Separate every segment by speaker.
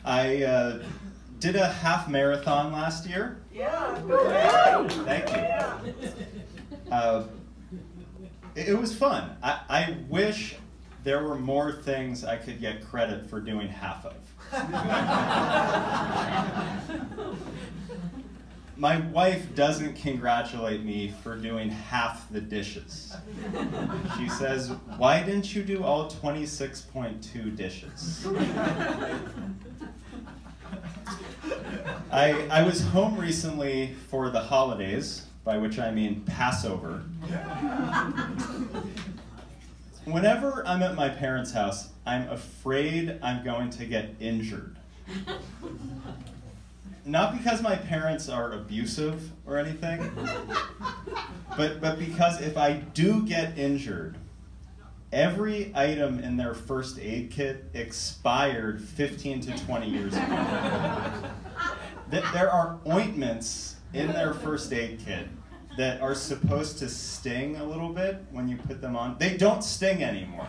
Speaker 1: I did a half marathon last year.
Speaker 2: Yeah, good.
Speaker 1: Thank you. It was fun. I wish there were more things I could get credit for doing half of. My wife doesn't congratulate me for doing half the dishes. She says, "Why didn't you do all 26.2 dishes?" I was home recently for the holidays, by which I mean Passover. Whenever I'm at my parents' house, I'm afraid I'm going to get injured. Not because my parents are abusive or anything, but because if I do get injured, every item in their first aid kit expired 15 to 20 years ago. There are ointments in their first aid kit that are supposed to sting a little bit when you put them on. They don't sting anymore.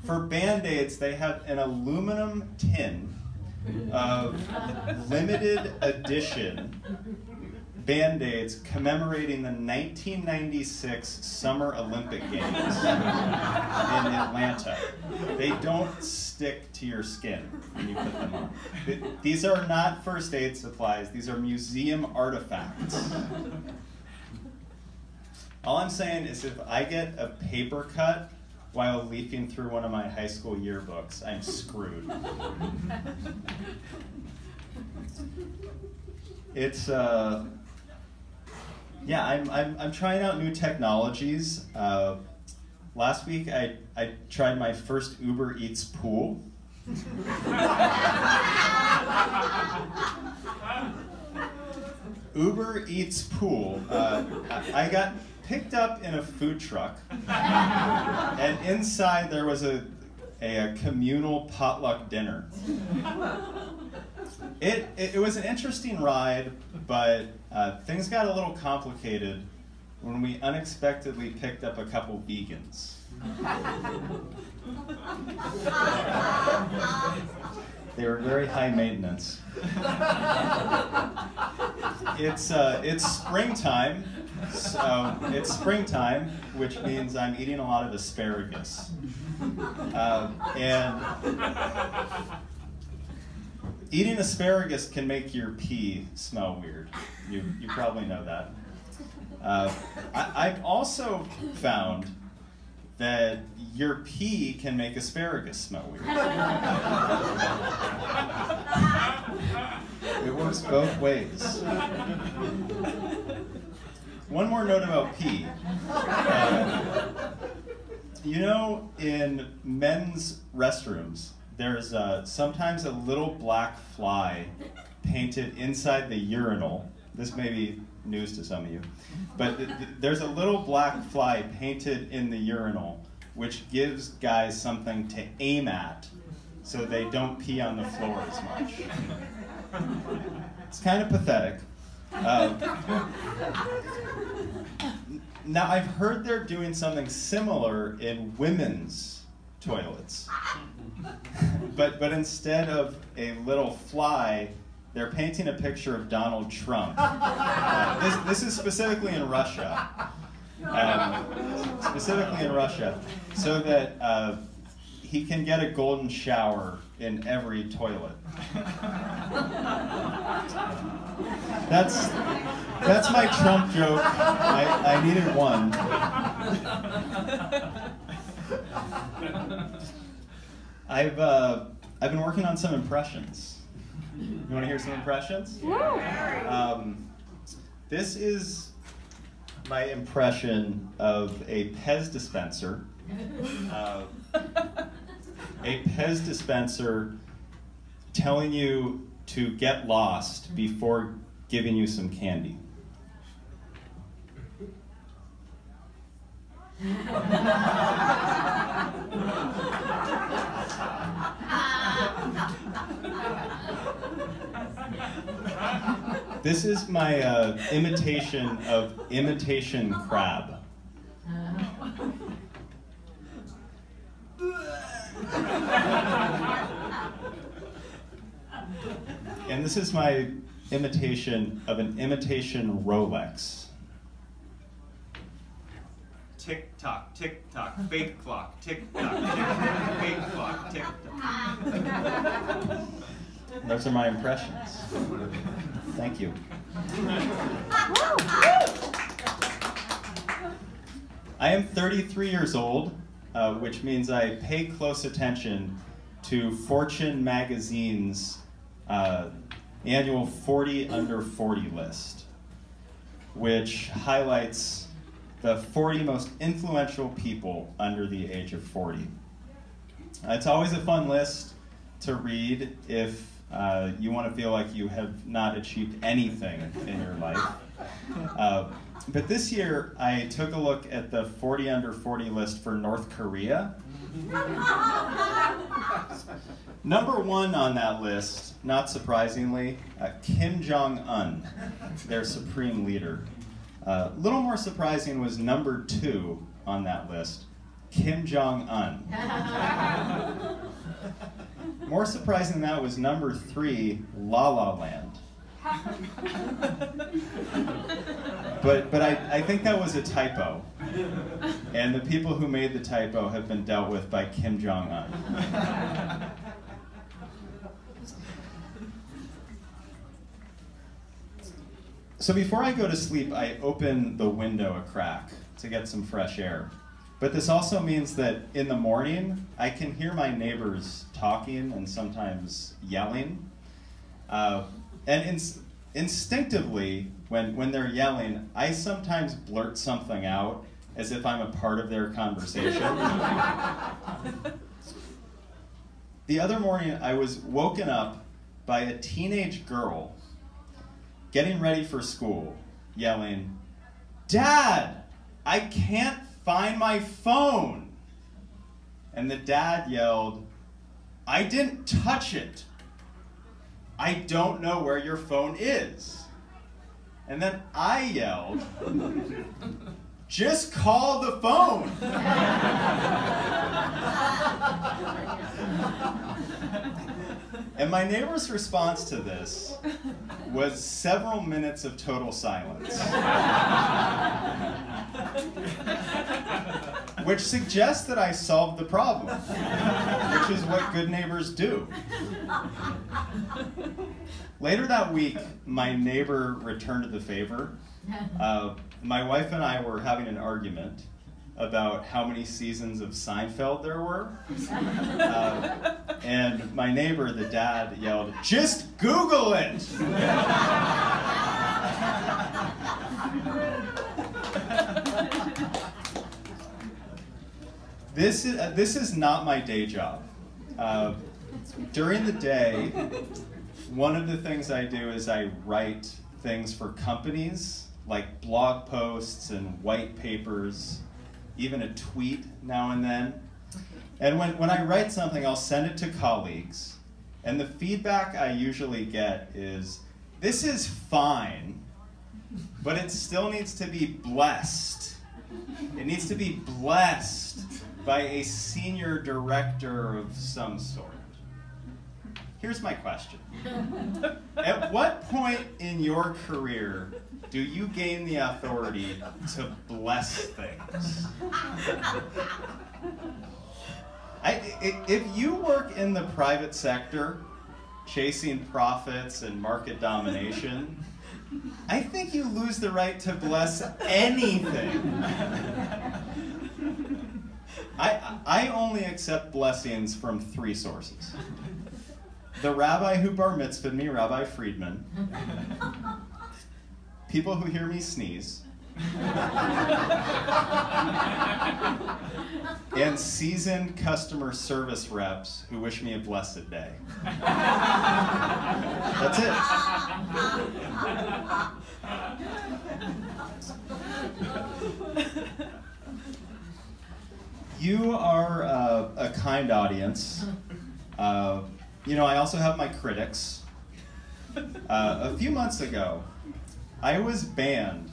Speaker 1: For Band-Aids, they have an aluminum tin of limited edition Band-Aids commemorating the 1996 Summer Olympic Games in Atlanta. They don't stick to your skin when you put them on. These are not first aid supplies, these are museum artifacts. All I'm saying is if I get a paper cut while leafing through one of my high school yearbooks, I'm screwed. It's yeah, I'm trying out new technologies. Last week I tried my first Uber Eats pool. Uber Eats pool. I got picked up in a food truck, and inside there was a communal potluck dinner. It was an interesting ride, but things got a little complicated when we unexpectedly picked up a couple vegans. They were very high maintenance. It's springtime, so it's springtime, which means I'm eating a lot of asparagus. And eating asparagus can make your pee smell weird. You probably know that. I've also found that your pee can make asparagus smell weird. It works both ways. One more note about pee. You know, in men's restrooms, there's sometimes a little black fly painted inside the urinal. This may be news to some of you. But there's a little black fly painted in the urinal, which gives guys something to aim at so they don't pee on the floor as much. It's kind of pathetic. Now, I've heard they're doing something similar in women's toilets. But instead of a little fly, they're painting a picture of Donald Trump. This is specifically in Russia. Specifically in Russia, so that he can get a golden shower in every toilet. That's my Trump joke. I needed one. I've been working on some impressions. You want to hear some impressions? This is my impression of a Pez dispenser. A Pez dispenser telling you to get lost before giving you some candy. This is my imitation of imitation crab. And this is my imitation of an imitation Rolex.
Speaker 3: Tick tock, fake clock, tick tock, tick, fake clock, tick tock.
Speaker 1: Those are my impressions. Thank you. I am 33 years old, which means I pay close attention to Fortune magazine's annual 40 under 40 list, which highlights the 40 most influential people under the age of 40. It's always a fun list to read if you want to feel like you have not achieved anything in your life. But this year, I took a look at the 40 under 40 list for North Korea. Number 1 on that list, not surprisingly, Kim Jong-un, their supreme leader. A little more surprising was number 2 on that list, Kim Jong-un. More surprising than that was number 3, La La Land. But I think that was a typo. And the people who made the typo have been dealt with by Kim Jong-un. So before I go to sleep, I open the window a crack to get some fresh air. But this also means that in the morning, I can hear my neighbors talking and sometimes yelling. And instinctively, when they're yelling, I sometimes blurt something out as if I'm a part of their conversation. The other morning, I was woken up by a teenage girl getting ready for school, yelling, "Dad, I can't find my phone." And the dad yelled, "I didn't touch it. I don't know where your phone is." And then I yelled, "Just call the phone." And my neighbor's response to this was several minutes of total silence. Which suggests that I solved the problem, which is what good neighbors do. Later that week, my neighbor returned the favor. My wife and I were having an argument about how many seasons of Seinfeld there were. And my neighbor, the dad, yelled, "Just Google it!" This is not my day job. During the day, one of the things I do is I write things for companies, like blog posts and white papers, even a tweet now and then. And when I write something, I'll send it to colleagues, and the feedback I usually get is, "This is fine, but it still needs to be blessed. It needs to be blessed by a senior director of some sort." Here's my question. At what point in your career do you gain the authority to bless things? If you work in the private sector, chasing profits and market domination, I think you lose the right to bless anything. I only accept blessings from 3 sources. The rabbi who bar mitzvahed me, Rabbi Friedman. People who hear me sneeze. And seasoned customer service reps who wish me a blessed day. That's it. You are a kind audience. I also have my critics. A few months ago, I was banned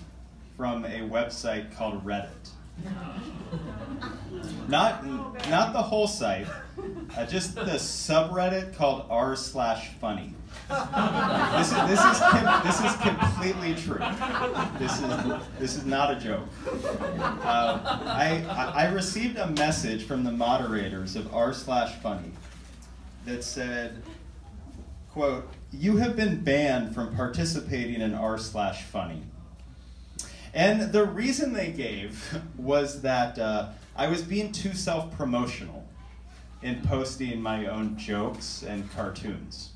Speaker 1: from a website called Reddit. Not the whole site, just the subreddit called r/funny. This is completely true. This is not a joke. I received a message from the moderators of r/funny that said, quote, "You have been banned from participating in r/funny." And the reason they gave was that I was being too self-promotional in posting my own jokes and cartoons.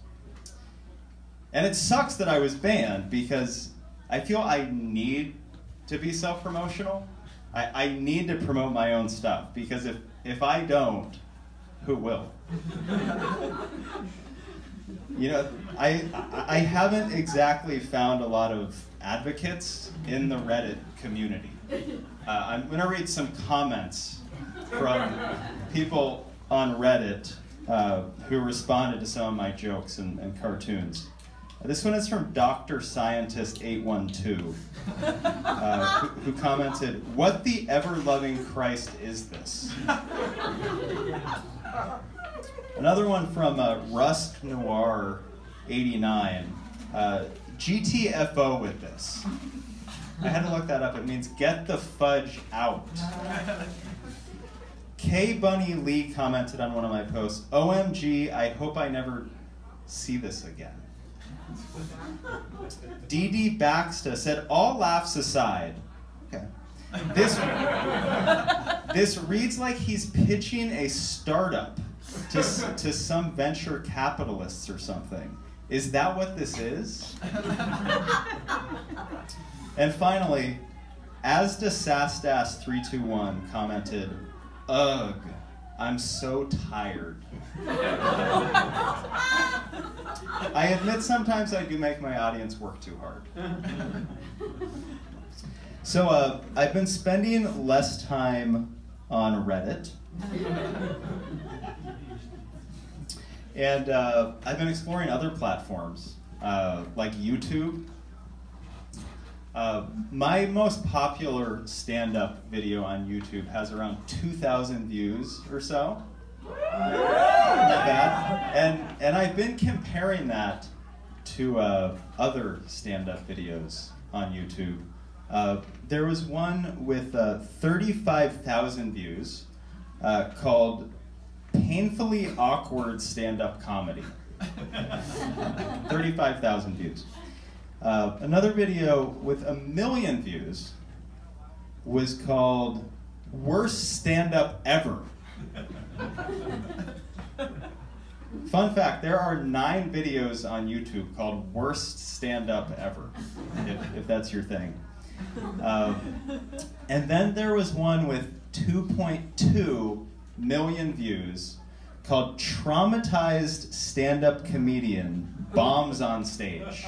Speaker 1: And it sucks that I was banned because I feel I need to be self-promotional. I need to promote my own stuff because if I don't, who will? You know, I haven't exactly found a lot of advocates in the Reddit community. I'm going to read some comments from people on Reddit who responded to some of my jokes and cartoons. This one is from Dr. Scientist 812, who commented, "What the ever-loving Christ is this?" Another one from Rust Noir 89, GTFO with this. I had to look that up. It means get the fudge out. K Bunny Lee commented on one of my posts, "OMG, I hope I never see this again." DD Baxter said, "All laughs aside." Okay. This reads like he's pitching a startup to some venture capitalists or something. Is that what this is? And finally, Asda Sastas 321 commented, "Ugh, I'm so tired." I admit sometimes I do make my audience work too hard. So I've been spending less time on Reddit. And I've been exploring other platforms, like YouTube. My most popular stand-up video on YouTube has around 2,000 views or so. Not bad. And I've been comparing that to other stand-up videos on YouTube. There was one with 35,000 views called Painfully Awkward Stand-Up Comedy. 35,000 views. Another video with 1 million views was called Worst Stand-Up Ever. Fun fact, there are 9 videos on YouTube called Worst Stand-Up Ever, if that's your thing. And then there was one with 2.2 million views called Traumatized Stand-Up Comedian Bombs on Stage.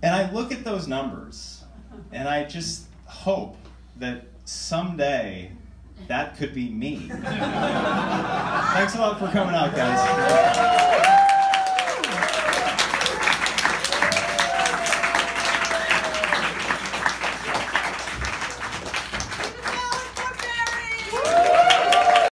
Speaker 1: And I look at those numbers, and I just hope that someday that could be me. Thanks a lot for coming out, guys.